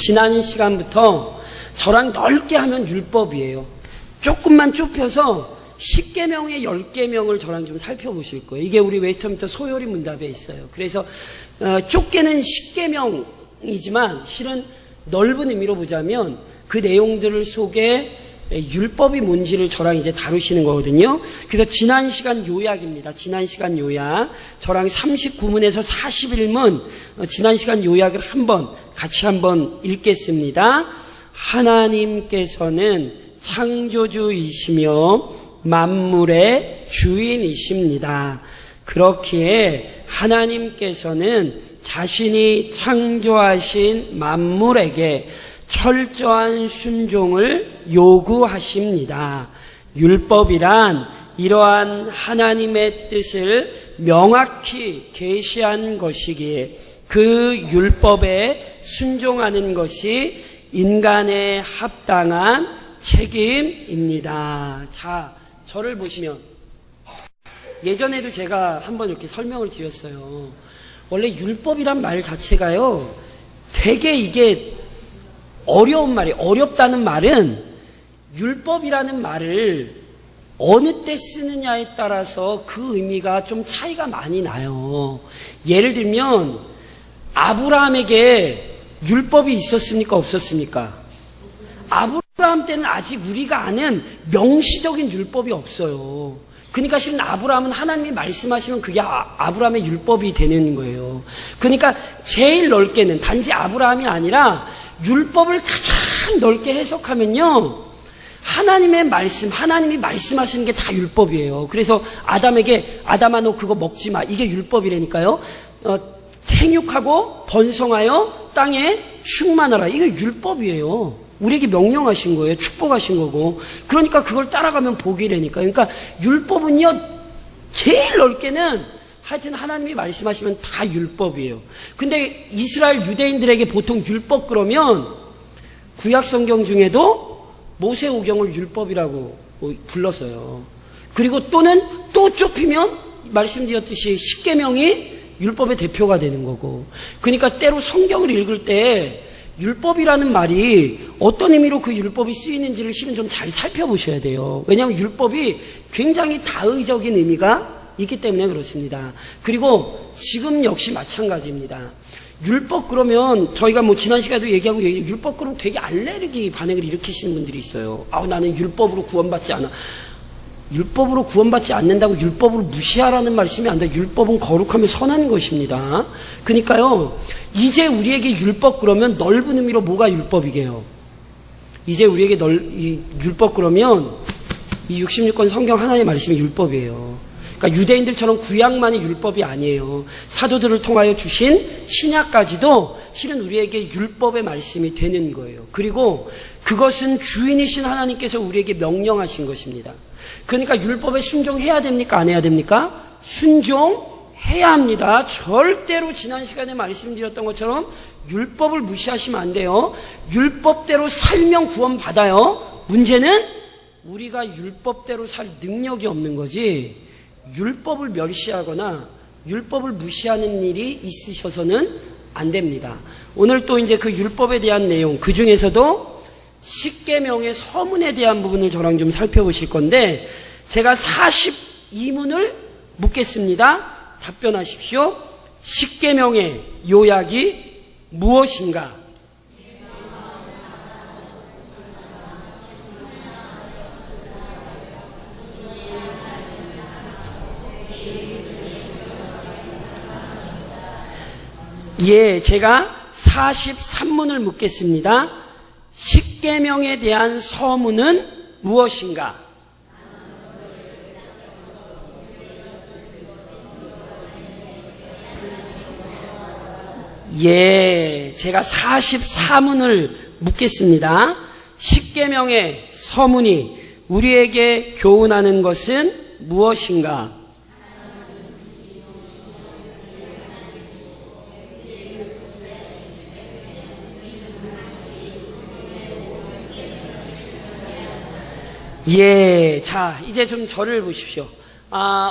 지난 시간부터 저랑 넓게 하면 율법이에요. 조금만 좁혀서 10계명의 10계명을 저랑 좀 살펴보실 거예요. 이게 우리 웨스트민스터 소요리 문답에 있어요. 그래서 좁게는 10계명이지만 실은 넓은 의미로 보자면 그 내용들 속에 율법이 뭔지를 저랑 이제 다루시는 거거든요. 그래서 지난 시간 요약입니다. 지난 시간 요약. 저랑 39문에서 41문 지난 시간 요약을 같이 한번 읽겠습니다. 하나님께서는 창조주이시며 만물의 주인이십니다. 그렇기에 하나님께서는 자신이 창조하신 만물에게 철저한 순종을 요구하십니다. 율법이란 이러한 하나님의 뜻을 명확히 계시한 것이기에 그 율법에 순종하는 것이 인간의 합당한 책임입니다. 자, 저를 보시면 예전에도 제가 한번 이렇게 설명을 드렸어요. 원래 율법이란 말 자체가요, 되게 이게 어려운 말이에요. 어렵다는 말은 율법이라는 말을 어느 때 쓰느냐에 따라서 그 의미가 좀 차이가 많이 나요. 예를 들면 아브라함에게 율법이 있었습니까? 없었습니까? 아브라함 때는 아직 우리가 아는 명시적인 율법이 없어요. 그러니까 실은 아브라함은 하나님이 말씀하시면 그게 아브라함의 율법이 되는 거예요. 그러니까 제일 넓게는 단지 아브라함이 아니라 율법을 가장 넓게 해석하면요, 하나님의 말씀, 하나님이 말씀하시는 게 다 율법이에요. 그래서 아담에게 아담아 너 그거 먹지 마, 이게 율법이라니까요. 생육하고 번성하여 땅에 충만하라, 이게 율법이에요. 우리에게 명령하신 거예요. 축복하신 거고. 그러니까 그걸 따라가면 복이라니까. 그러니까 율법은요, 제일 넓게는 하여튼 하나님이 말씀하시면 다 율법이에요. 근데 이스라엘 유대인들에게 보통 율법 그러면 구약 성경 중에도 모세오경을 율법이라고 불렀어요. 그리고 또는 또 좁히면 말씀드렸듯이 10계명이 율법의 대표가 되는 거고. 그러니까 때로 성경을 읽을 때 율법이라는 말이 어떤 의미로 그 율법이 쓰이는지를 실은 좀 잘 살펴보셔야 돼요. 왜냐하면 율법이 굉장히 다의적인 의미가 있기 때문에 그렇습니다. 그리고 지금 역시 마찬가지입니다. 율법 그러면 저희가 뭐 지난 시간에도 얘기하고 율법 그러면 되게 알레르기 반응을 일으키시는 분들이 있어요. 나는 율법으로 구원받지 않아. 율법으로 구원받지 않는다고 율법으로 무시하라는 말씀이 아니라 율법은 거룩하며 선한 것입니다. 그러니까요, 이제 우리에게 율법 그러면 넓은 의미로 뭐가 율법이게요? 이제 우리에게 율법 그러면 이 66권 성경 하나의 말씀이 율법이에요. 그러니까 유대인들처럼 구약만이 율법이 아니에요. 사도들을 통하여 주신 신약까지도 실은 우리에게 율법의 말씀이 되는 거예요. 그리고 그것은 주인이신 하나님께서 우리에게 명령하신 것입니다. 그러니까 율법에 순종해야 됩니까? 안 해야 됩니까? 순종해야 합니다. 절대로 지난 시간에 말씀드렸던 것처럼 율법을 무시하시면 안 돼요. 율법대로 살면 구원받아요. 문제는 우리가 율법대로 살 능력이 없는 거지, 율법을 멸시하거나 율법을 무시하는 일이 있으셔서는 안 됩니다. 오늘 또 이제 그 율법에 대한 내용, 그 중에서도 10계명의 서문에 대한 부분을 저랑 좀 살펴보실 건데, 제가 42문을 묻겠습니다. 답변하십시오. 10계명의 요약이 무엇인가? 예, 제가 43문을 묻겠습니다. 10계명에 대한 서문은 무엇인가? 예, 제가 44문을 묻겠습니다. 10계명의 서문이 우리에게 교훈하는 것은 무엇인가? 예, 자, 이제 좀 저를 보십시오.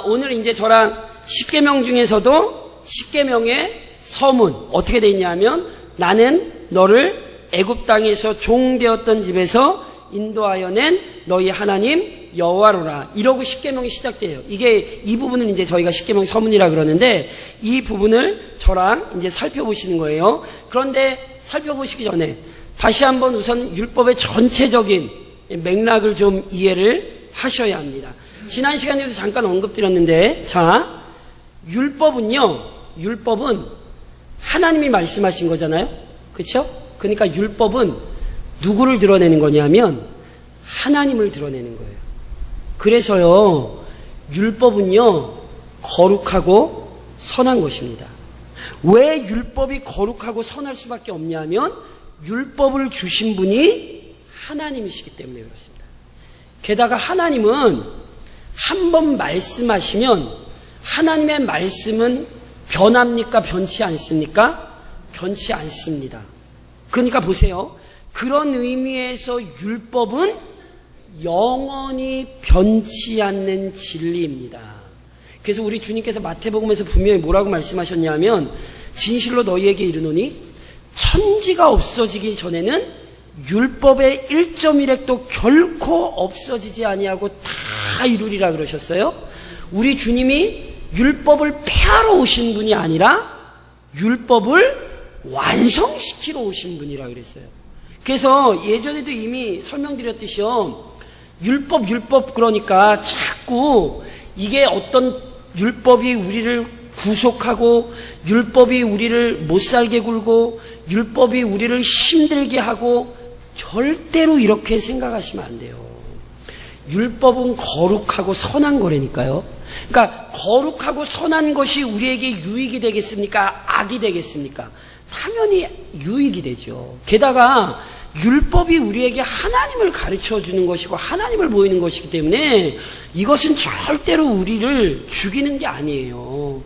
오늘 이제 저랑 10계명 중에서도 10계명의 서문, 어떻게 돼 있냐면, 나는 너를 애굽 땅에서 종되었던 집에서 인도하여 낸 너희 하나님 여호와로라. 이러고 십계명이 시작돼요. 이 부분을 이제 저희가 십계명 서문이라 그러는데 이 부분을 저랑 이제 살펴보시는 거예요. 그런데 살펴보시기 전에 다시 한번 우선 율법의 전체적인 맥락을 좀 이해를 하셔야 합니다. 지난 시간에도 잠깐 언급드렸는데, 자, 율법은 하나님이 말씀하신 거잖아요. 그렇죠? 그러니까 율법은 누구를 드러내는 거냐면 하나님을 드러내는 거예요. 그래서요, 율법은요, 거룩하고 선한 것입니다. 왜 율법이 거룩하고 선할 수밖에 없냐면 율법을 주신 분이 하나님이시기 때문에 그렇습니다. 게다가 하나님은 한 번 말씀하시면 하나님의 말씀은 변합니까? 변치 않습니까? 변치 않습니다. 그러니까 보세요. 그런 의미에서 율법은 영원히 변치 않는 진리입니다. 그래서 우리 주님께서 마태복음에서 분명히 뭐라고 말씀하셨냐면 진실로 너희에게 이르노니 천지가 없어지기 전에는 율법의 1.1획도 결코 없어지지 아니하고 다 이루리라 그러셨어요. 우리 주님이 율법을 폐하러 오신 분이 아니라 율법을 완성시키러 오신 분이라 그랬어요. 그래서 예전에도 이미 설명드렸듯이요. 율법 그러니까 자꾸 이게 어떤 율법이 우리를 구속하고 율법이 우리를 못살게 굴고 율법이 우리를 힘들게 하고 절대로 이렇게 생각하시면 안 돼요. 율법은 거룩하고 선한 거라니까요. 그러니까 거룩하고 선한 것이 우리에게 유익이 되겠습니까? 악이 되겠습니까? 당연히 유익이 되죠. 게다가 율법이 우리에게 하나님을 가르쳐 주는 것이고 하나님을 보이는 것이기 때문에 이것은 절대로 우리를 죽이는 게 아니에요.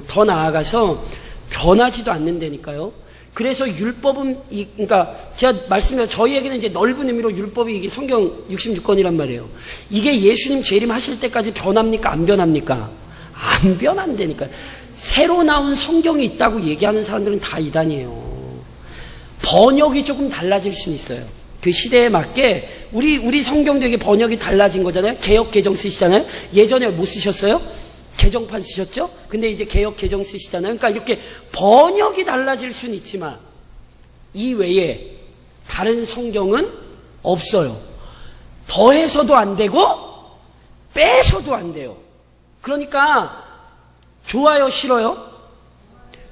더 나아가서 변하지도 않는다니까요. 그래서 율법은 그러니까 제가 말씀드린 저희에게는 이제 넓은 의미로 율법이 이게 성경 66권이란 말이에요. 이게 예수님 재림하실 때까지 변합니까? 안 변합니까? 안 변한다니까요. 새로 나온 성경이 있다고 얘기하는 사람들은 다 이단이에요. 번역이 조금 달라질 수는 있어요. 그 시대에 맞게 우리 성경도 이게 번역이 달라진 거잖아요. 개역 개정 쓰시잖아요. 예전에 못 쓰셨어요? 개정판 쓰셨죠? 근데 이제 개역 개정 쓰시잖아요. 그러니까 이렇게 번역이 달라질 수는 있지만 이 외에 다른 성경은 없어요. 더해서도 안 되고 빼서도 안 돼요. 그러니까 좋아요, 싫어요?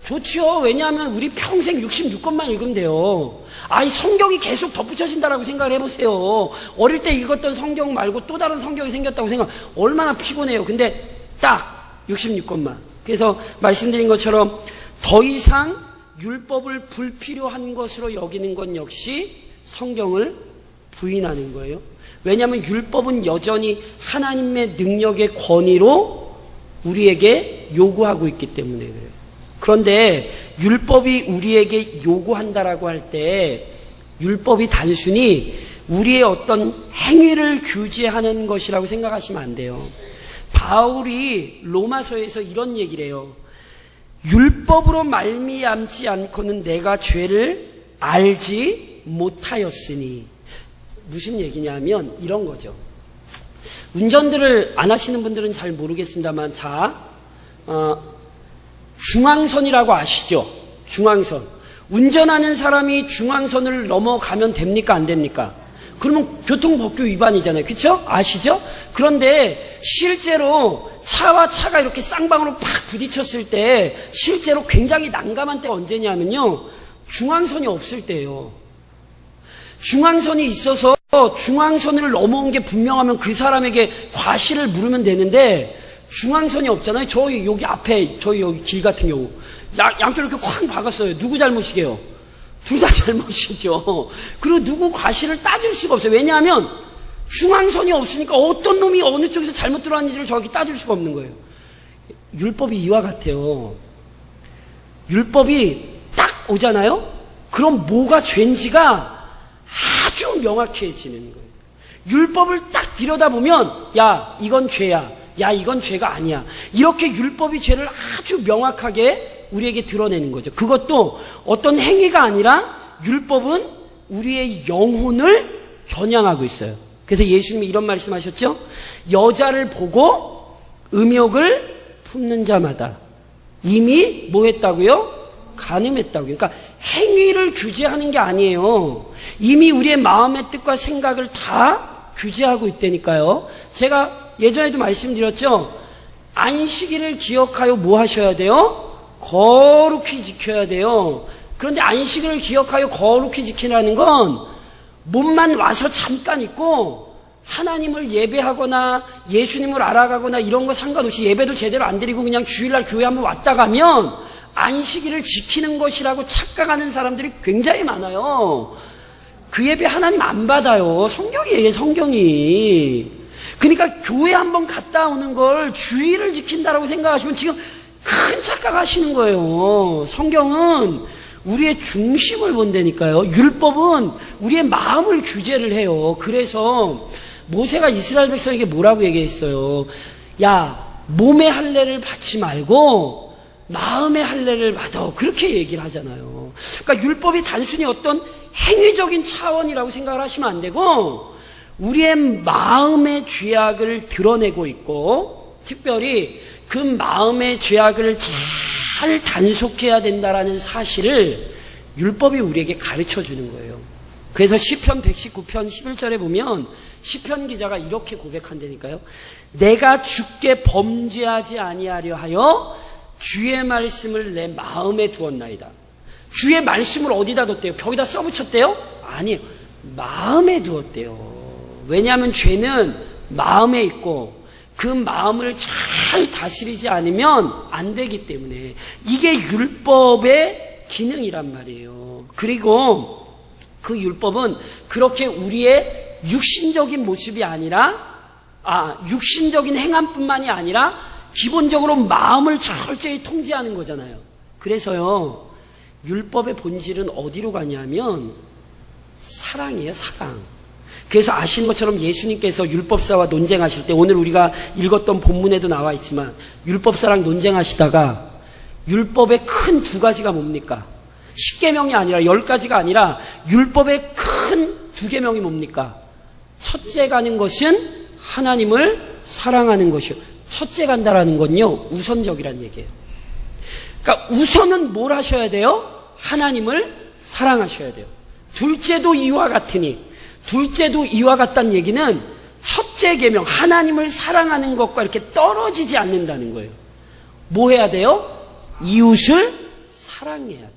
좋죠. 왜냐하면 우리 평생 66권만 읽으면 돼요. 이 성경이 계속 덧붙여진다라고 생각을 해보세요. 어릴 때 읽었던 성경 말고 또 다른 성경이 생겼다고 생각, 얼마나 피곤해요. 근데 딱 66권만. 그래서 말씀드린 것처럼 더 이상 율법을 불필요한 것으로 여기는 건 역시 성경을 부인하는 거예요. 왜냐하면 율법은 여전히 하나님의 능력의 권위로 우리에게 요구하고 있기 때문에 그래요. 그런데 율법이 우리에게 요구한다라고 할 때 율법이 단순히 우리의 어떤 행위를 규제하는 것이라고 생각하시면 안 돼요. 바울이 로마서에서 이런 얘기를 해요. 율법으로 말미암지 않고는 내가 죄를 알지 못하였으니. 무슨 얘기냐면 이런 거죠. 운전들을 안 하시는 분들은 잘 모르겠습니다만 중앙선이라고 아시죠? 중앙선. 운전하는 사람이 중앙선을 넘어가면 됩니까? 안 됩니까? 그러면 교통법규 위반이잖아요. 그렇죠? 아시죠? 그런데 실제로 차와 차가 이렇게 쌍방으로 팍 부딪혔을 때 실제로 굉장히 난감한 때가 언제냐면요. 중앙선이 없을 때예요. 중앙선이 있어서 중앙선을 넘어온 게 분명하면 그 사람에게 과실을 물으면 되는데 중앙선이 없잖아요. 저희 여기 앞에 저희 여기 길 같은 경우 양쪽으로 이렇게 쾅 박았어요. 누구 잘못이게요? 둘 다 잘못이죠. 그리고 누구 과실을 따질 수가 없어요. 왜냐하면 중앙선이 없으니까 어떤 놈이 어느 쪽에서 잘못 들어왔는지를 정확히 따질 수가 없는 거예요. 율법이 이와 같아요. 율법이 딱 오잖아요. 그럼 뭐가 죄인지가 아주 명확해지는 거예요. 율법을 딱 들여다보면 야 이건 죄야, 야 이건 죄가 아니야, 이렇게 율법이 죄를 아주 명확하게 우리에게 드러내는 거죠. 그것도 어떤 행위가 아니라 율법은 우리의 영혼을 겨냥하고 있어요. 그래서 예수님이 이런 말씀하셨죠. 여자를 보고 음욕을 품는 자마다 이미 뭐 했다고요? 간음했다고요. 그러니까 행위를 규제하는 게 아니에요. 이미 우리의 마음의 뜻과 생각을 다 규제하고 있다니까요. 제가 예전에도 말씀드렸죠. 안식일을 기억하여 뭐 하셔야 돼요? 거룩히 지켜야 돼요. 그런데 안식일을 기억하여 거룩히 지키라는 건 몸만 와서 잠깐 있고 하나님을 예배하거나 예수님을 알아가거나 이런 거 상관없이 예배도 제대로 안 드리고 그냥 주일날 교회 한번 왔다 가면 안식일을 지키는 것이라고 착각하는 사람들이 굉장히 많아요. 그 예배 하나님 안 받아요. 성경이에요, 성경이. 그러니까 교회 한번 갔다 오는 걸 주일을 지킨다라고 생각하시면 지금 큰 착각하시는 거예요. 성경은 우리의 중심을 본다니까요. 율법은 우리의 마음을 규제를 해요. 그래서 모세가 이스라엘 백성에게 뭐라고 얘기했어요? 야, 몸의 할례를 받지 말고 마음의 할례를 받아. 그렇게 얘기를 하잖아요. 그러니까 율법이 단순히 어떤 행위적인 차원이라고 생각을 하시면 안 되고 우리의 마음의 죄악을 드러내고 있고 특별히 그 마음의 죄악을 잘 단속해야 된다라는 사실을 율법이 우리에게 가르쳐 주는 거예요. 그래서 시편 119편 11절에 보면 시편 기자가 이렇게 고백한다니까요. 내가 주께 범죄하지 아니하려 하여 주의 말씀을 내 마음에 두었나이다. 주의 말씀을 어디다 뒀대요? 벽에다 써붙였대요? 아니에요. 마음에 두었대요. 왜냐하면 죄는 마음에 있고 그 마음을 잘 다스리지 않으면 안 되기 때문에 이게 율법의 기능이란 말이에요. 그리고 그 율법은 그렇게 우리의 육신적인 모습이 아니라 육신적인 행함뿐만이 아니라 기본적으로 마음을 철저히 통제하는 거잖아요. 그래서요 율법의 본질은 어디로 가냐면 사랑이에요. 사랑. 그래서 아시는 것처럼 예수님께서 율법사와 논쟁하실 때 오늘 우리가 읽었던 본문에도 나와 있지만 율법사랑 논쟁하시다가 율법의 큰 두 가지가 뭡니까? 10계명이 아니라 10가지가 아니라 율법의 큰 두 계명이 뭡니까? 첫째 가는 것은 하나님을 사랑하는 것이요. 첫째 간다라는 건요 우선적이란 얘기예요. 그러니까 우선은 뭘 하셔야 돼요? 하나님을 사랑하셔야 돼요. 둘째도 이와 같으니 둘째도 이와 같다는 얘기는 첫째 계명 하나님을 사랑하는 것과 이렇게 떨어지지 않는다는 거예요. 뭐 해야 돼요? 이웃을 사랑해야 돼요.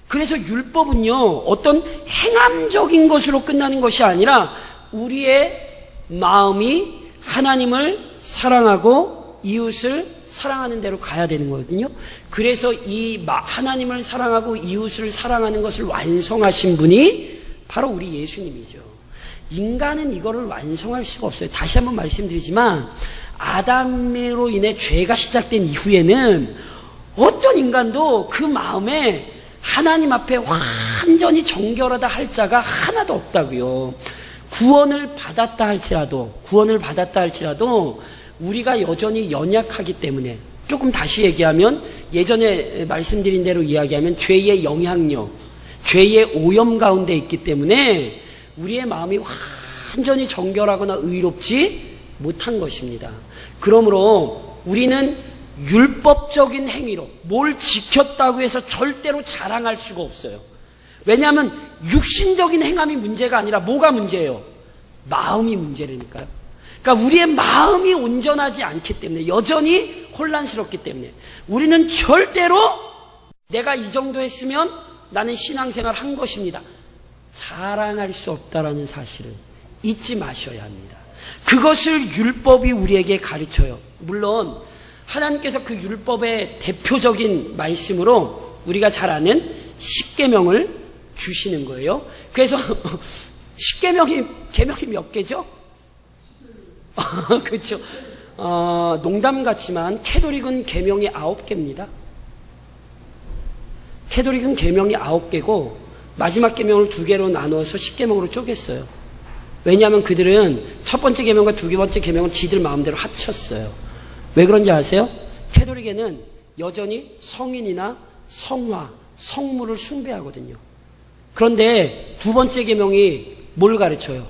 그래서 율법은요 어떤 행함적인 것으로 끝나는 것이 아니라 우리의 마음이 하나님을 사랑하고 이웃을 사랑하는 대로 가야 되는 거거든요. 그래서 이 하나님을 사랑하고 이웃을 사랑하는 것을 완성하신 분이 바로 우리 예수님이죠. 인간은 이거를 완성할 수가 없어요. 다시 한번 말씀드리지만 아담으로 인해 죄가 시작된 이후에는 어떤 인간도 그 마음에 하나님 앞에 완전히 정결하다 할 자가 하나도 없다고요. 구원을 받았다 할지라도 우리가 여전히 연약하기 때문에 조금 다시 얘기하면 예전에 말씀드린 대로 이야기하면 죄의 영향력, 죄의 오염 가운데 있기 때문에 우리의 마음이 완전히 정결하거나 의롭지 못한 것입니다. 그러므로 우리는 율법적인 행위로 뭘 지켰다고 해서 절대로 자랑할 수가 없어요. 왜냐하면 육신적인 행함이 문제가 아니라 뭐가 문제예요? 마음이 문제라니까요. 그러니까 우리의 마음이 온전하지 않기 때문에 여전히 혼란스럽기 때문에 우리는 절대로 내가 이 정도 했으면 나는 신앙생활 한 것입니다. 자랑할 수 없다라는 사실을 잊지 마셔야 합니다. 그것을 율법이 우리에게 가르쳐요. 물론 하나님께서 그 율법의 대표적인 말씀으로 우리가 잘 아는 10계명을 주시는 거예요. 그래서 10계명이 몇 개죠? 그렇죠. 농담 같지만 캐톨릭은 계명이 9개입니다. 캐톨릭은 계명이 9개고 마지막 계명을 2개로 나눠서 10계명으로 쪼갰어요. 왜냐하면 그들은 첫 번째 계명과 두 번째 계명을 지들 마음대로 합쳤어요. 왜 그런지 아세요? 캐톨릭에는 여전히 성인이나 성화, 성물을 숭배하거든요. 그런데 두 번째 계명이 뭘 가르쳐요?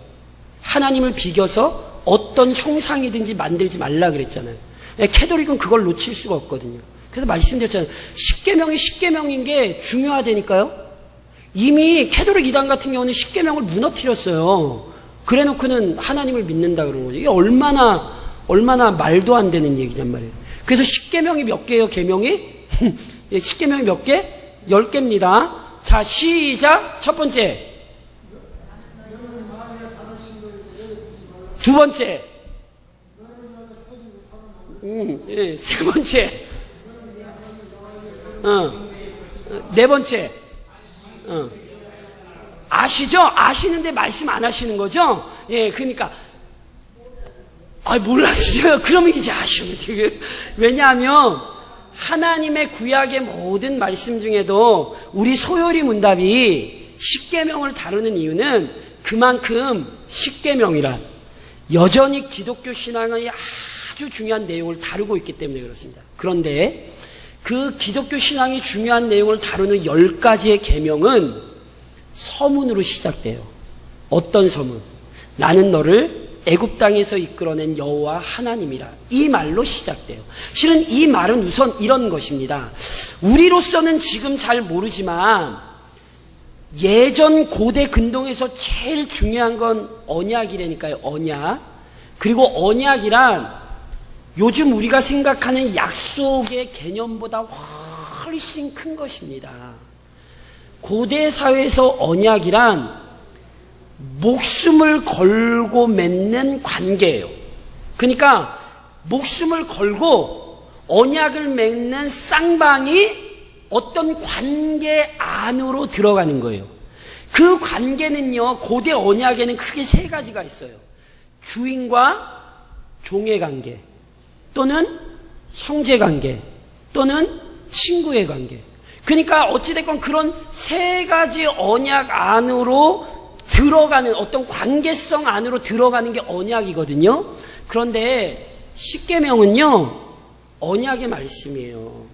하나님을 비겨서 어떤 형상이든지 만들지 말라 그랬잖아요. 캐톨릭은 그걸 놓칠 수가 없거든요. 그래서 말씀드렸잖아요. 10계명인 게 중요하다니까요. 이미 캐톨릭 이단 같은 경우는 10계명을 무너뜨렸어요. 그래 놓고는 하나님을 믿는다 그러는 거죠. 이게 얼마나 말도 안 되는 얘기란 말이에요. 그래서 10계명이 몇 개예요, 계명이? 10계명이 몇 개? 10개입니다. 자, 시작. 첫 번째. 두 번째. 세 번째. 네 번째. 아시죠? 아시는데 말씀 안 하시는 거죠? 예, 그러니까. 몰랐어요. 그러면 이제 아시면 돼요. 왜냐하면, 하나님의 구약의 모든 말씀 중에도 우리 소요리 문답이 10계명을 다루는 이유는 그만큼 10계명이란 여전히 기독교 신앙의 아주 중요한 내용을 다루고 있기 때문에 그렇습니다. 그런데 그 기독교 신앙이 중요한 내용을 다루는 10가지의 계명은 서문으로 시작돼요. 어떤 서문? 나는 너를 애굽 땅에서 이끌어낸 여호와 하나님이라. 이 말로 시작돼요. 실은 이 말은 우선 이런 것입니다. 우리로서는 지금 잘 모르지만 예전 고대 근동에서 제일 중요한 건 언약이라니까요. 언약. 그리고 언약이란 요즘 우리가 생각하는 약속의 개념보다 훨씬 큰 것입니다. 고대 사회에서 언약이란 목숨을 걸고 맺는 관계예요. 그러니까 목숨을 걸고 언약을 맺는 쌍방이 어떤 관계 안으로 들어가는 거예요. 그 관계는요, 고대 언약에는 크게 세 가지가 있어요. 주인과 종의 관계, 또는 형제 관계, 또는 친구의 관계. 그러니까 어찌됐건 그런 세 가지 언약 안으로 들어가는 어떤 관계성 안으로 들어가는 게 언약이거든요. 그런데 10계명은요, 언약의 말씀이에요.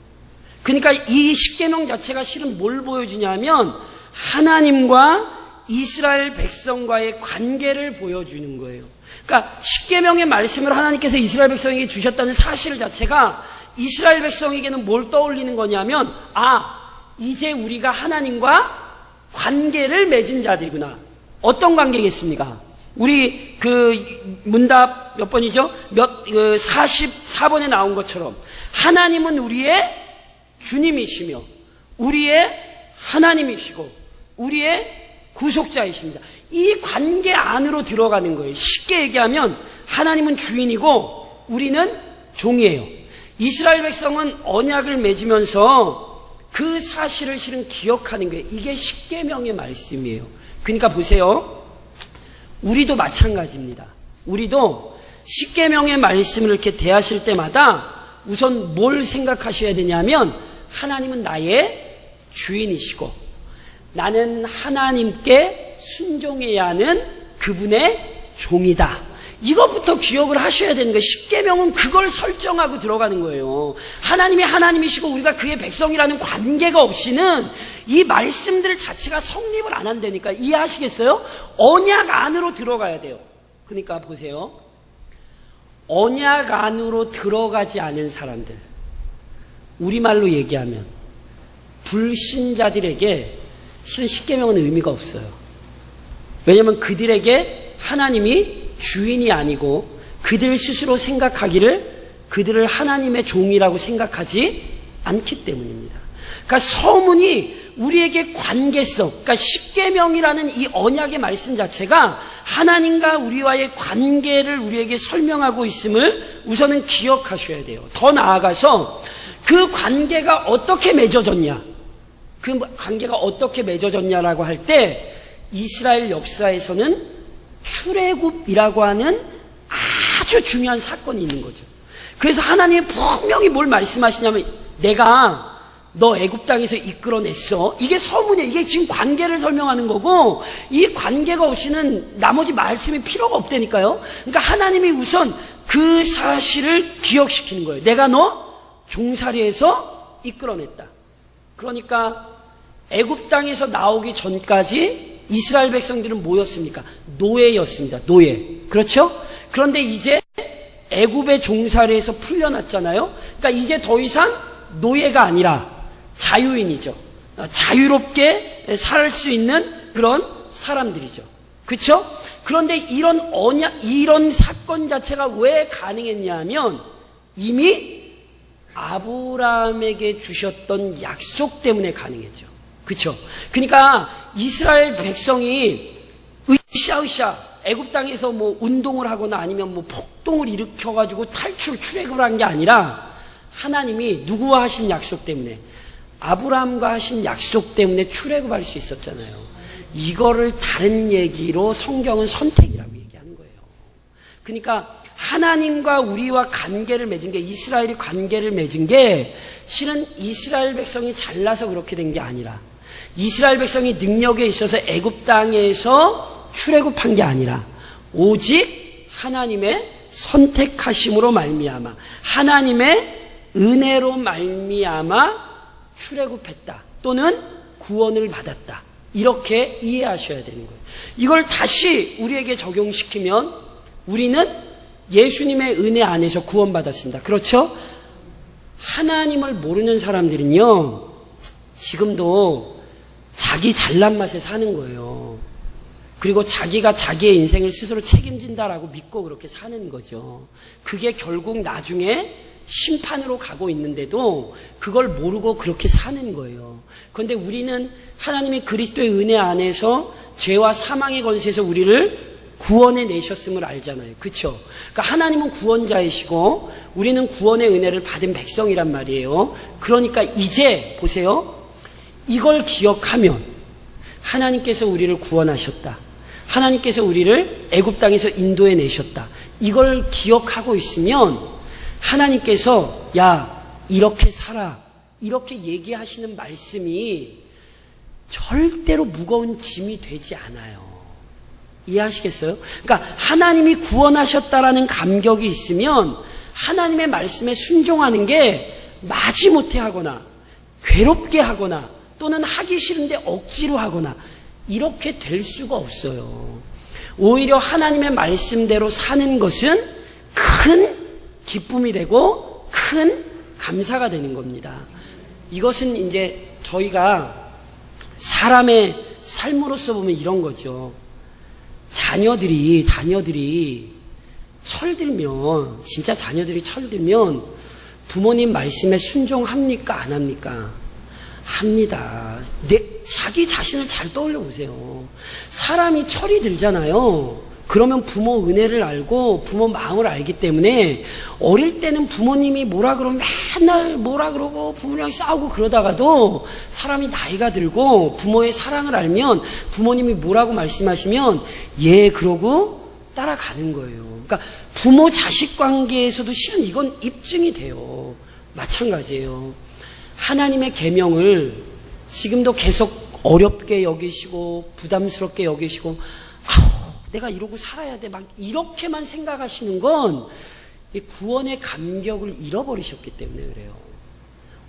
그러니까 이 10계명 자체가 실은 뭘 보여주냐면 하나님과 이스라엘 백성과의 관계를 보여주는 거예요. 그러니까 10계명의 말씀을 하나님께서 이스라엘 백성에게 주셨다는 사실 자체가 이스라엘 백성에게는 뭘 떠올리는 거냐면, 이제 우리가 하나님과 관계를 맺은 자들이구나. 어떤 관계겠습니까? 우리 문답 몇 번이죠? 44번에 나온 것처럼 하나님은 우리의 주님이시며 우리의 하나님이시고 우리의 구속자이십니다. 이 관계 안으로 들어가는 거예요. 쉽게 얘기하면 하나님은 주인이고 우리는 종이에요. 이스라엘 백성은 언약을 맺으면서 그 사실을 실은 기억하는 거예요. 이게 10계명의 말씀이에요. 그러니까 보세요. 우리도 마찬가지입니다. 우리도 10계명의 말씀을 이렇게 대하실 때마다 우선 뭘 생각하셔야 되냐면 하나님은 나의 주인이시고 나는 하나님께 순종해야 하는 그분의 종이다. 이것부터 기억을 하셔야 되는 거예요. 10계명은 그걸 설정하고 들어가는 거예요. 하나님이 하나님이시고 우리가 그의 백성이라는 관계가 없이는 이 말씀들 자체가 성립을 안 한다니까. 이해하시겠어요? 언약 안으로 들어가야 돼요. 그러니까 보세요. 언약 안으로 들어가지 않은 사람들, 우리말로 얘기하면 불신자들에게 실은 10계명은 의미가 없어요. 왜냐하면 그들에게 하나님이 주인이 아니고 그들 스스로 생각하기를 그들을 하나님의 종이라고 생각하지 않기 때문입니다. 그러니까 서문이 우리에게 관계성, 그러니까 10계명이라는 이 언약의 말씀 자체가 하나님과 우리와의 관계를 우리에게 설명하고 있음을 우선은 기억하셔야 돼요. 더 나아가서 그 관계가 어떻게 맺어졌냐, 그 관계가 어떻게 맺어졌냐라고 할 때 이스라엘 역사에서는 출애굽이라고 하는 아주 중요한 사건이 있는 거죠. 그래서 하나님이 분명히 뭘 말씀하시냐면 내가 너 애굽 땅에서 이끌어냈어. 이게 서문이에요. 이게 지금 관계를 설명하는 거고 이 관계가 없이는 나머지 말씀이 필요가 없다니까요. 그러니까 하나님이 우선 그 사실을 기억시키는 거예요. 내가 너 종살이에서 이끌어냈다. 그러니까 애굽 땅에서 나오기 전까지 이스라엘 백성들은 뭐였습니까? 노예였습니다. 노예. 그렇죠? 그런데 이제 애굽의 종살이에서 풀려났잖아요. 그러니까 이제 더 이상 노예가 아니라 자유인이죠. 자유롭게 살 수 있는 그런 사람들이죠. 그렇죠? 그런데 이런 사건 자체가 왜 가능했냐면 이미 아브라함에게 주셨던 약속 때문에 가능했죠. 그렇죠? 그러니까 이스라엘 백성이 으쌰으쌰 애굽 땅에서 뭐 운동을 하거나 아니면 뭐 폭동을 일으켜가지고 출애굽을 한 게 아니라 하나님이 누구와 하신 약속 때문에 아브라함과 하신 약속 때문에 출애굽할 수 있었잖아요. 이거를 다른 얘기로 성경은 선택이라고 얘기하는 거예요. 그러니까 하나님과 우리와 관계를 맺은 게 이스라엘이 관계를 맺은 게 실은 이스라엘 백성이 잘나서 그렇게 된 게 아니라 이스라엘 백성이 능력에 있어서 애굽 땅에서 출애굽한 게 아니라 오직 하나님의 선택하심으로 말미암아 하나님의 은혜로 말미암아 출애굽했다 또는 구원을 받았다 이렇게 이해하셔야 되는 거예요. 이걸 다시 우리에게 적용시키면 우리는 예수님의 은혜 안에서 구원받았습니다. 그렇죠? 하나님을 모르는 사람들은요 지금도 자기 잘난 맛에 사는 거예요. 그리고 자기가 자기의 인생을 스스로 책임진다라고 믿고 그렇게 사는 거죠. 그게 결국 나중에 심판으로 가고 있는데도 그걸 모르고 그렇게 사는 거예요. 그런데 우리는 하나님이 그리스도의 은혜 안에서 죄와 사망의 권세에서 우리를 구원해 내셨음을 알잖아요. 그렇죠? 그러니까 하나님은 구원자이시고 우리는 구원의 은혜를 받은 백성이란 말이에요. 그러니까 이제 보세요. 이걸 기억하면 하나님께서 우리를 구원하셨다. 하나님께서 우리를 애굽 땅에서 인도해 내셨다. 이걸 기억하고 있으면 하나님께서 야 이렇게 살아 이렇게 얘기하시는 말씀이 절대로 무거운 짐이 되지 않아요. 이해하시겠어요? 그러니까 하나님이 구원하셨다라는 감격이 있으면 하나님의 말씀에 순종하는 게 마지못해 하거나 괴롭게 하거나 또는 하기 싫은데 억지로 하거나 이렇게 될 수가 없어요. 오히려 하나님의 말씀대로 사는 것은 큰 기쁨이 되고 큰 감사가 되는 겁니다. 이것은 이제 저희가 사람의 삶으로서 보면 이런 거죠. 자녀들이 철들면 진짜 자녀들이 철들면 부모님 말씀에 순종합니까? 안 합니까? 합니다. 자기 자신을 잘 떠올려 보세요. 사람이 철이 들잖아요. 그러면 부모 은혜를 알고 부모 마음을 알기 때문에 어릴 때는 부모님이 뭐라 그러면 맨날 뭐라 그러고 부모님이랑 싸우고 그러다가도 사람이 나이가 들고 부모의 사랑을 알면 부모님이 뭐라고 말씀하시면 예 그러고 따라가는 거예요. 그러니까 부모 자식 관계에서도 실은 이건 입증이 돼요. 마찬가지예요. 하나님의 계명을 지금도 계속 어렵게 여기시고 부담스럽게 여기시고 내가 이러고 살아야 돼 막 이렇게만 생각하시는 건 구원의 감격을 잃어버리셨기 때문에 그래요.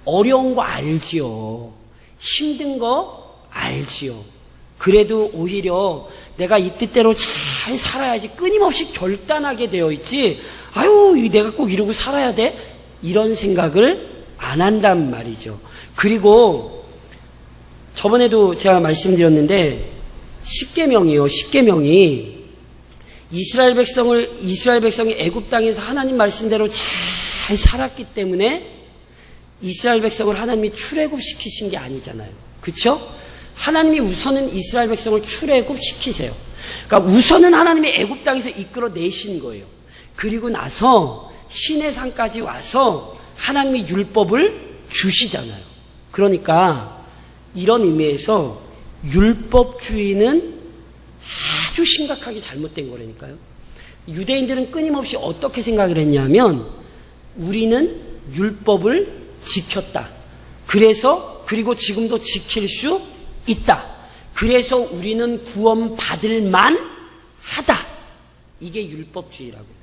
어려운 거 알지요. 힘든 거 알지요. 그래도 오히려 내가 이 뜻대로 잘 살아야지 끊임없이 결단하게 되어 있지 아유 내가 꼭 이러고 살아야 돼 이런 생각을 안 한단 말이죠. 그리고 저번에도 제가 말씀드렸는데 십계명이 이스라엘 백성이 애굽 땅에서 하나님 말씀대로 잘 살았기 때문에 이스라엘 백성을 하나님이 출애굽시키신 게 아니잖아요. 그렇죠? 하나님이 우선은 이스라엘 백성을 출애굽시키세요. 그러니까 우선은 하나님이 애굽 땅에서 이끌어 내신 거예요. 그리고 나서 시내산까지 와서 하나님이 율법을 주시잖아요. 그러니까 이런 의미에서 율법주의는 아주 심각하게 잘못된 거라니까요. 유대인들은 끊임없이 어떻게 생각을 했냐면 우리는 율법을 지켰다. 그리고 지금도 지킬 수 있다. 그래서 우리는 구원받을 만하다. 이게 율법주의라고요.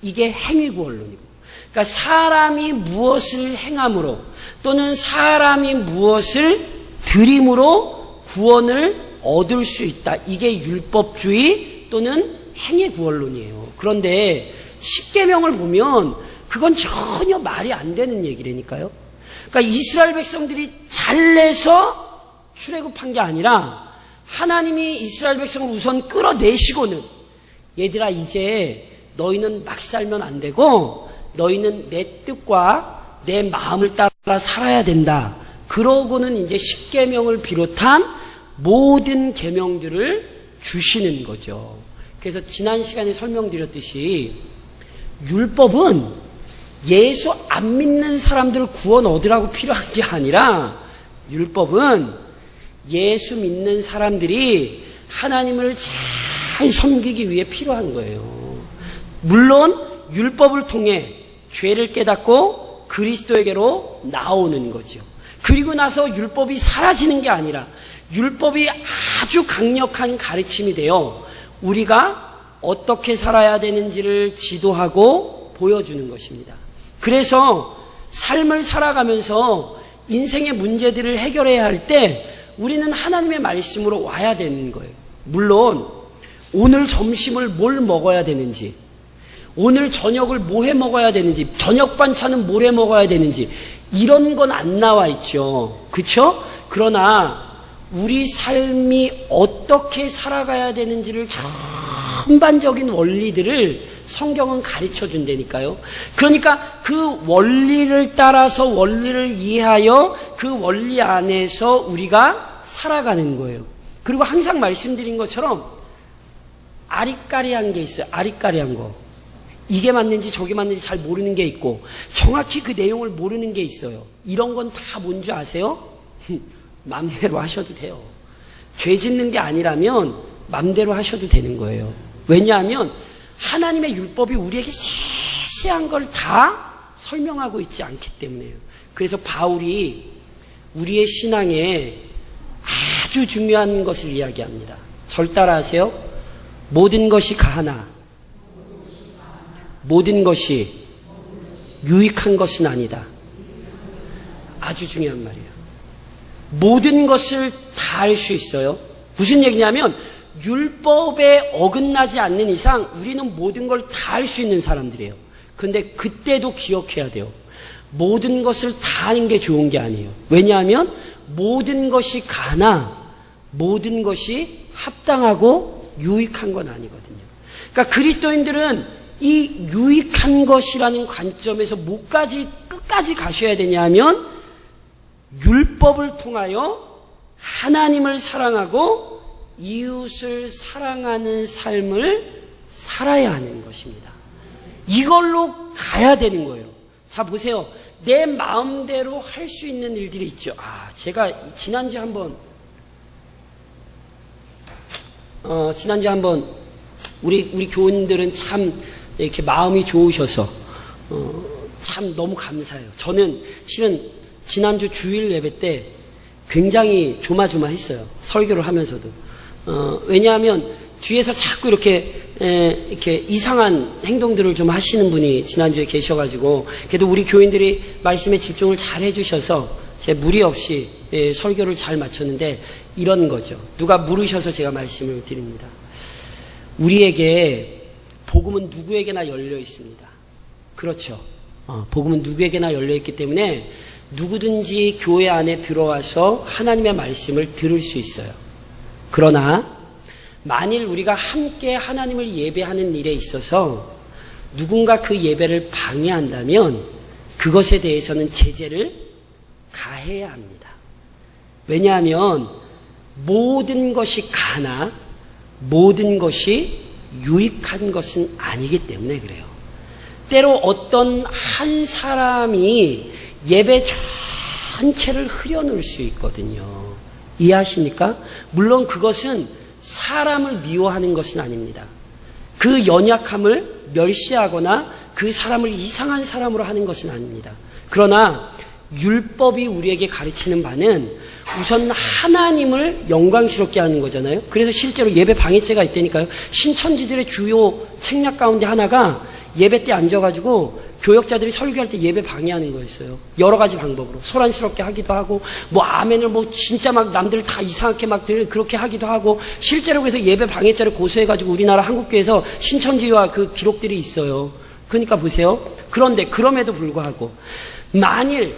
이게 행위구원론이고. 그러니까 사람이 무엇을 행함으로 또는 사람이 무엇을 드림으로 구원을 얻을 수 있다. 이게 율법주의 또는 행위 구원론이에요. 그런데 십계명을 보면 그건 전혀 말이 안 되는 얘기라니까요. 그러니까 이스라엘 백성들이 잘내서 출애굽한 게 아니라 하나님이 이스라엘 백성을 우선 끌어내시고는 얘들아 이제 너희는 막 살면 안 되고 너희는 내 뜻과 내 마음을 따라 살아야 된다. 그러고는 이제 십계명을 비롯한 모든 계명들을 주시는 거죠. 그래서 지난 시간에 설명드렸듯이 율법은 예수 안 믿는 사람들을 구원 얻으라고 필요한 게 아니라 율법은 예수 믿는 사람들이 하나님을 잘 섬기기 위해 필요한 거예요. 물론 율법을 통해 죄를 깨닫고 그리스도에게로 나오는 거죠. 그리고 나서 율법이 사라지는 게 아니라 율법이 아주 강력한 가르침이 되어 우리가 어떻게 살아야 되는지를 지도하고 보여주는 것입니다. 그래서 삶을 살아가면서 인생의 문제들을 해결해야 할 때 우리는 하나님의 말씀으로 와야 되는 거예요. 물론 오늘 점심을 뭘 먹어야 되는지, 오늘 저녁을 뭐 해 먹어야 되는지, 저녁 반찬은 뭘 해 먹어야 되는지 이런 건 안 나와 있죠. 그렇죠? 그러나 우리 삶이 어떻게 살아가야 되는지를 전반적인 원리들을 성경은 가르쳐 준다니까요. 그러니까 그 원리를 따라서 원리를 이해하여 그 원리 안에서 우리가 살아가는 거예요. 그리고 항상 말씀드린 것처럼 아리까리한 게 있어요. 아리까리한 거. 이게 맞는지 저게 맞는지 잘 모르는 게 있고 정확히 그 내용을 모르는 게 있어요. 이런 건 다 뭔지 아세요? 맘대로 하셔도 돼요. 죄 짓는 게 아니라면 맘대로 하셔도 되는 거예요. 왜냐하면 하나님의 율법이 우리에게 세세한 걸 다 설명하고 있지 않기 때문에요. 그래서 바울이 우리의 신앙에 아주 중요한 것을 이야기합니다. 절 따라하세요. 모든 것이 가하나 모든 것이 유익한 것은 아니다. 아주 중요한 말이에요. 모든 것을 다 알 수 있어요. 무슨 얘기냐면 율법에 어긋나지 않는 이상 우리는 모든 걸 다 알 수 있는 사람들이에요. 그런데 그때도 기억해야 돼요. 모든 것을 다 아는 게 좋은 게 아니에요. 왜냐하면 모든 것이 가나 모든 것이 합당하고 유익한 건 아니거든요. 그러니까 그리스도인들은 이 유익한 것이라는 관점에서 뭐까지 끝까지 가셔야 되냐면 율법을 통하여 하나님을 사랑하고 이웃을 사랑하는 삶을 살아야 하는 것입니다. 이걸로 가야 되는 거예요. 자, 보세요. 내 마음대로 할 수 있는 일들이 있죠. 제가 지난주에 한번 우리 교인들은 참 이렇게 마음이 좋으셔서 참 너무 감사해요. 저는 실은 지난주 주일 예배 때 굉장히 조마조마했어요. 설교를 하면서도. 왜냐하면 뒤에서 자꾸 이렇게 이상한 행동들을 좀 하시는 분이 지난주에 계셔가지고 그래도 우리 교인들이 말씀에 집중을 잘 해주셔서 제 무리 없이 설교를 잘 마쳤는데 이런 거죠. 누가 물으셔서 제가 말씀을 드립니다. 우리에게 복음은 누구에게나 열려 있습니다. 그렇죠. 복음은 누구에게나 열려 있기 때문에 누구든지 교회 안에 들어와서 하나님의 말씀을 들을 수 있어요. 그러나 만일 우리가 함께 하나님을 예배하는 일에 있어서 누군가 그 예배를 방해한다면 그것에 대해서는 제재를 가해야 합니다. 왜냐하면 모든 것이 가나 모든 것이 유익한 것은 아니기 때문에 그래요. 때로 어떤 한 사람이 예배 전체를 흐려놓을 수 있거든요. 이해하십니까? 물론 그것은 사람을 미워하는 것은 아닙니다. 그 연약함을 멸시하거나 그 사람을 이상한 사람으로 하는 것은 아닙니다. 그러나 율법이 우리에게 가르치는 바는 우선 하나님을 영광스럽게 하는 거잖아요. 그래서 실제로 예배 방해죄가 있다니까요. 신천지들의 주요 책략 가운데 하나가 예배 때 앉아가지고 교역자들이 설교할 때 예배 방해하는 거였어요. 여러 가지 방법으로. 소란스럽게 하기도 하고, 뭐 아멘을 뭐 진짜 막 남들 다 이상하게 막 그렇게 하기도 하고, 실제로 그래서 예배 방해죄를 고소해가지고 우리나라 한국교회에서 신천지와 그 기록들이 있어요. 그러니까 보세요. 그런데 그럼에도 불구하고 만일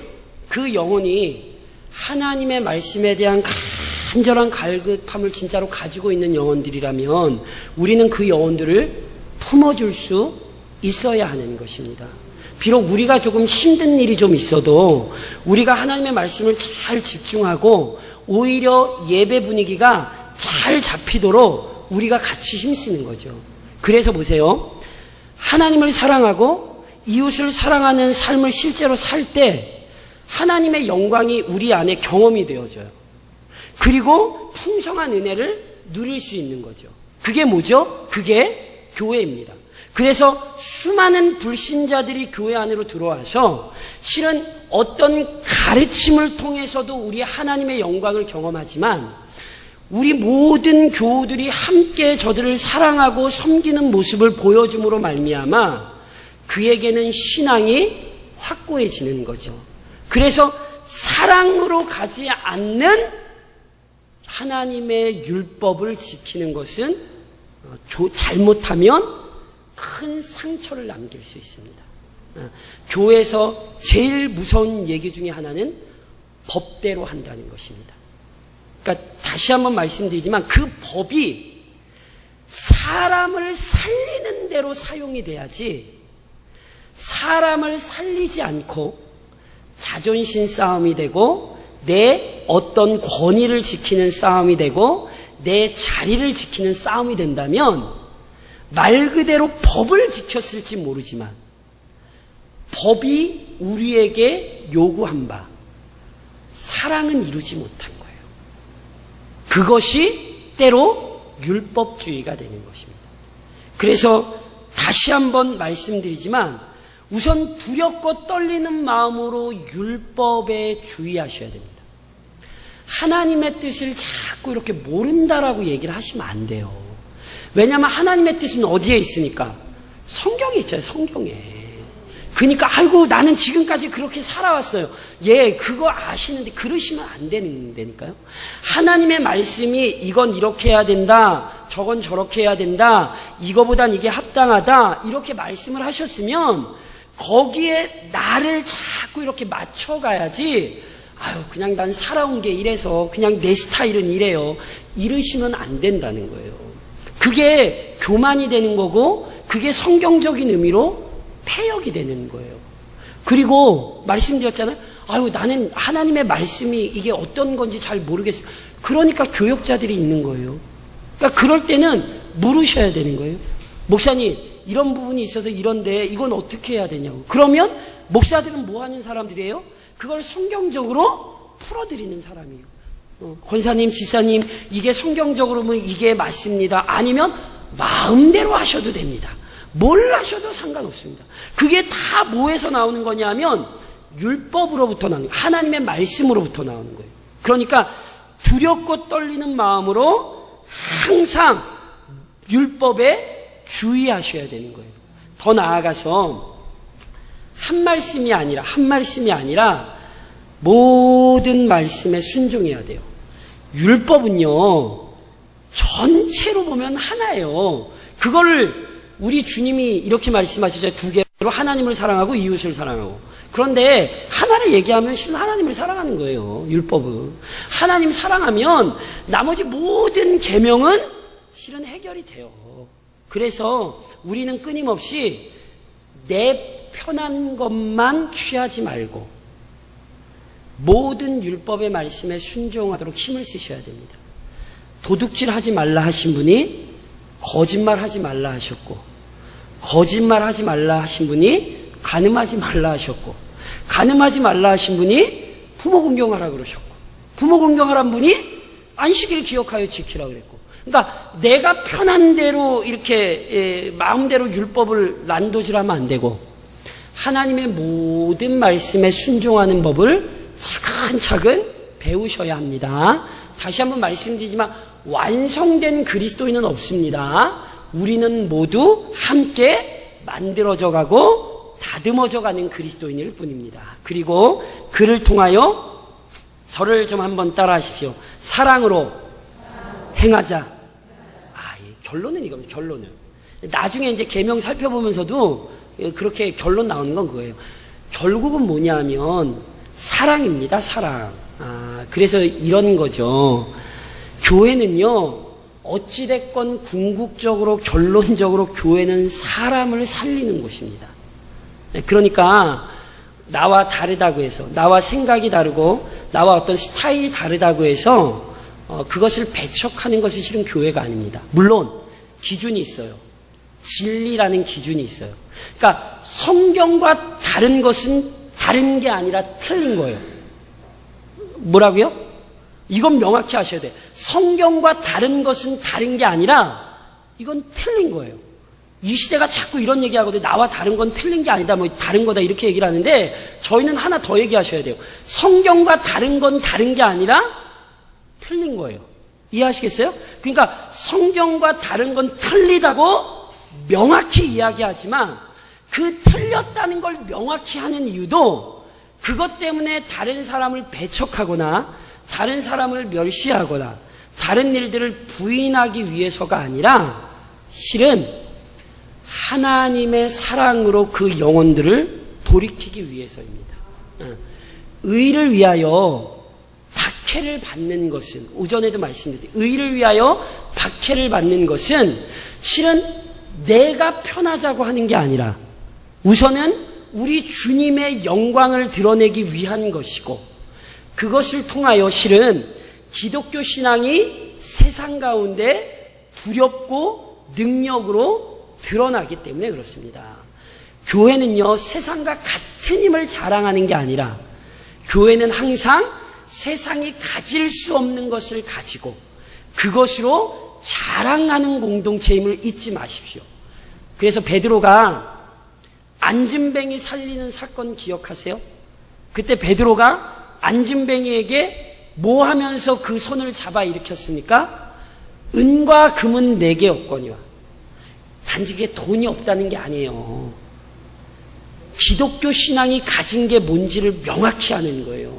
그 영혼이 하나님의 말씀에 대한 간절한 갈급함을 진짜로 가지고 있는 영혼들이라면 우리는 그 영혼들을 품어줄 수 있어야 하는 것입니다. 비록 우리가 조금 힘든 일이 좀 있어도 우리가 하나님의 말씀을 잘 집중하고 오히려 예배 분위기가 잘 잡히도록 우리가 같이 힘쓰는 거죠. 그래서 보세요. 하나님을 사랑하고 이웃을 사랑하는 삶을 실제로 살 때 하나님의 영광이 우리 안에 경험이 되어져요. 그리고 풍성한 은혜를 누릴 수 있는 거죠. 그게 뭐죠? 그게 교회입니다. 그래서 수많은 불신자들이 교회 안으로 들어와서 실은 어떤 가르침을 통해서도 우리 하나님의 영광을 경험하지만 우리 모든 교우들이 함께 저들을 사랑하고 섬기는 모습을 보여줌으로 말미암아 그에게는 신앙이 확고해지는 거죠. 그래서 사랑으로 가지 않는 하나님의 율법을 지키는 것은 잘못하면 큰 상처를 남길 수 있습니다. 교회에서 제일 무서운 얘기 중에 하나는 법대로 한다는 것입니다. 그러니까 다시 한번 말씀드리지만 그 법이 사람을 살리는 대로 사용이 돼야지 사람을 살리지 않고 자존심 싸움이 되고 내 어떤 권위를 지키는 싸움이 되고 내 자리를 지키는 싸움이 된다면 말 그대로 법을 지켰을지 모르지만 법이 우리에게 요구한 바 사랑은 이루지 못한 거예요. 그것이 때로 율법주의가 되는 것입니다. 그래서 다시 한번 말씀드리지만 우선 두렵고 떨리는 마음으로 율법에 주의하셔야 됩니다. 하나님의 뜻을 자꾸 이렇게 모른다라고 얘기를 하시면 안 돼요. 왜냐하면 하나님의 뜻은 어디에 있으니까? 성경에 있잖아요. 성경에. 그러니까 아이고 나는 지금까지 그렇게 살아왔어요. 예, 그거 아시는데 그러시면 안 되니까요. 하나님의 말씀이 이건 이렇게 해야 된다. 저건 저렇게 해야 된다. 이거보단 이게 합당하다. 이렇게 말씀을 하셨으면 거기에 나를 자꾸 이렇게 맞춰가야지 아유 그냥 난 살아온 게 이래서 그냥 내 스타일은 이래요. 이러시면 안 된다는 거예요. 그게 교만이 되는 거고 그게 성경적인 의미로 폐역이 되는 거예요. 그리고 말씀드렸잖아요. 아유 나는 하나님의 말씀이 이게 어떤 건지 잘 모르겠어요. 그러니까 교역자들이 있는 거예요. 그러니까 그럴 때는 물으셔야 되는 거예요. 목사님 이런 부분이 있어서 이런데 이건 어떻게 해야 되냐고. 그러면 목사들은 뭐 하는 사람들이에요? 그걸 성경적으로 풀어드리는 사람이에요. 권사님, 지사님 이게 성경적으로는 이게 맞습니다. 아니면 마음대로 하셔도 됩니다. 뭘 하셔도 상관없습니다. 그게 다 뭐에서 나오는 거냐면 율법으로부터 나오는 거예요. 하나님의 말씀으로부터 나오는 거예요. 그러니까 두렵고 떨리는 마음으로 항상 율법에 주의하셔야 되는 거예요. 더 나아가서 한 말씀이 아니라 모든 말씀에 순종해야 돼요. 율법은요 전체로 보면 하나예요. 그거를 우리 주님이 이렇게 말씀하시죠. 두 개로 하나님을 사랑하고 이웃을 사랑하고. 그런데 하나를 얘기하면 실은 하나님을 사랑하는 거예요. 율법은. 하나님 사랑하면 나머지 모든 계명은 실은 해결이 돼요. 그래서 우리는 끊임없이 내 편한 것만 취하지 말고 모든 율법의 말씀에 순종하도록 힘을 쓰셔야 됩니다. 도둑질하지 말라 하신 분이 거짓말하지 말라 하셨고, 거짓말하지 말라 하신 분이 간음하지 말라 하셨고, 간음하지 말라 하신 분이 부모 공경하라 그러셨고, 부모 공경하란 분이 안식일을 기억하여 지키라 그랬고. 그러니까 내가 편한 대로 이렇게 마음대로 율법을 난도질하면 안 되고 하나님의 모든 말씀에 순종하는 법을 차근차근 배우셔야 합니다. 다시 한번 말씀드리지만 완성된 그리스도인은 없습니다. 우리는 모두 함께 만들어져 가고 다듬어져 가는 그리스도인일 뿐입니다. 그리고 그를 통하여 저를 좀 한번 따라 하십시오. 사랑으로 행하자. 결론은 이겁니다. 결론은. 나중에 이제 계명 살펴보면서도 그렇게 결론 나오는 건 그거예요. 결국은 뭐냐면 사랑입니다. 사랑. 그래서 이런 거죠. 교회는요, 어찌됐건 궁극적으로 결론적으로 교회는 사람을 살리는 곳입니다. 그러니까 나와 다르다고 해서, 나와 생각이 다르고 나와 어떤 스타일이 다르다고 해서 그것을 배척하는 것이 실은 교회가 아닙니다. 물론 기준이 있어요. 진리라는 기준이 있어요. 그러니까 성경과 다른 것은 다른 게 아니라 틀린 거예요. 뭐라고요? 이건 명확히 하셔야 돼요. 성경과 다른 것은 다른 게 아니라 이건 틀린 거예요. 이 시대가 자꾸 이런 얘기하거든요. 나와 다른 건 틀린 게 아니다, 뭐 다른 거다 이렇게 얘기를 하는데 저희는 하나 더 얘기하셔야 돼요. 성경과 다른 건 다른 게 아니라 틀린 거예요. 이해하시겠어요? 그러니까 성경과 다른 건 틀리다고 명확히 이야기하지만 그 틀렸다는 걸 명확히 하는 이유도 그것 때문에 다른 사람을 배척하거나 다른 사람을 멸시하거나 다른 일들을 부인하기 위해서가 아니라 실은 하나님의 사랑으로 그 영혼들을 돌이키기 위해서입니다. 의를 위하여 박해를 받는 것은, 오전에도 말씀드렸죠. 의를 위하여 박해를 받는 것은 실은 내가 편하자고 하는 게 아니라 우선은 우리 주님의 영광을 드러내기 위한 것이고 그것을 통하여 실은 기독교 신앙이 세상 가운데 두렵고 능력으로 드러나기 때문에 그렇습니다. 교회는요, 세상과 같은 힘을 자랑하는 게 아니라 교회는 항상 세상이 가질 수 없는 것을 가지고 그것으로 자랑하는 공동체임을 잊지 마십시오. 그래서 베드로가 안진뱅이 살리는 사건 기억하세요? 그때 베드로가 안진뱅이에게 뭐 하면서 그 손을 잡아 일으켰습니까? 은과 금은 내게 없거니와. 단지 그게 돈이 없다는 게 아니에요. 기독교 신앙이 가진 게 뭔지를 명확히 아는 거예요.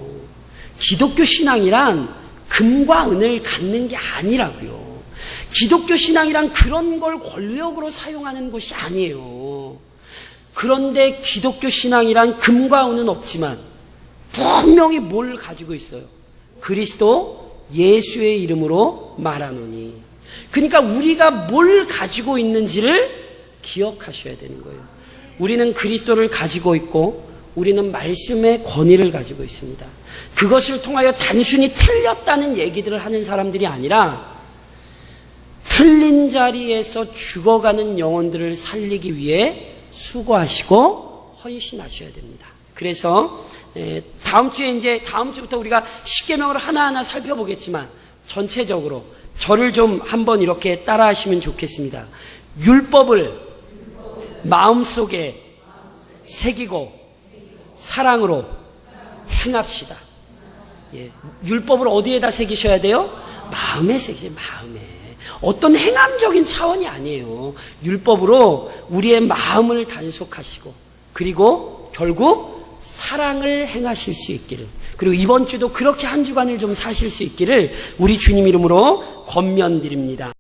기독교 신앙이란 금과 은을 갖는 게 아니라고요. 기독교 신앙이란 그런 걸 권력으로 사용하는 것이 아니에요. 그런데 기독교 신앙이란 금과 은은 없지만 분명히 뭘 가지고 있어요? 그리스도 예수의 이름으로 말하노니. 그러니까 우리가 뭘 가지고 있는지를 기억하셔야 되는 거예요. 우리는 그리스도를 가지고 있고 우리는 말씀의 권위를 가지고 있습니다. 그것을 통하여 단순히 틀렸다는 얘기들을 하는 사람들이 아니라 틀린 자리에서 죽어가는 영혼들을 살리기 위해 수고하시고 헌신하셔야 됩니다. 그래서 다음 주부터 우리가 십계명을 하나하나 살펴보겠지만 전체적으로 저를 좀 한번 이렇게 따라하시면 좋겠습니다. 율법을 마음속에 새기고 사랑으로 행합시다. 예, 율법을 어디에다 새기셔야 돼요? 마음에 새기세요. 마음에. 어떤 행함적인 차원이 아니에요. 율법으로 우리의 마음을 단속하시고 그리고 결국 사랑을 행하실 수 있기를, 그리고 이번 주도 그렇게 한 주간을 좀 사실 수 있기를 우리 주님 이름으로 권면드립니다.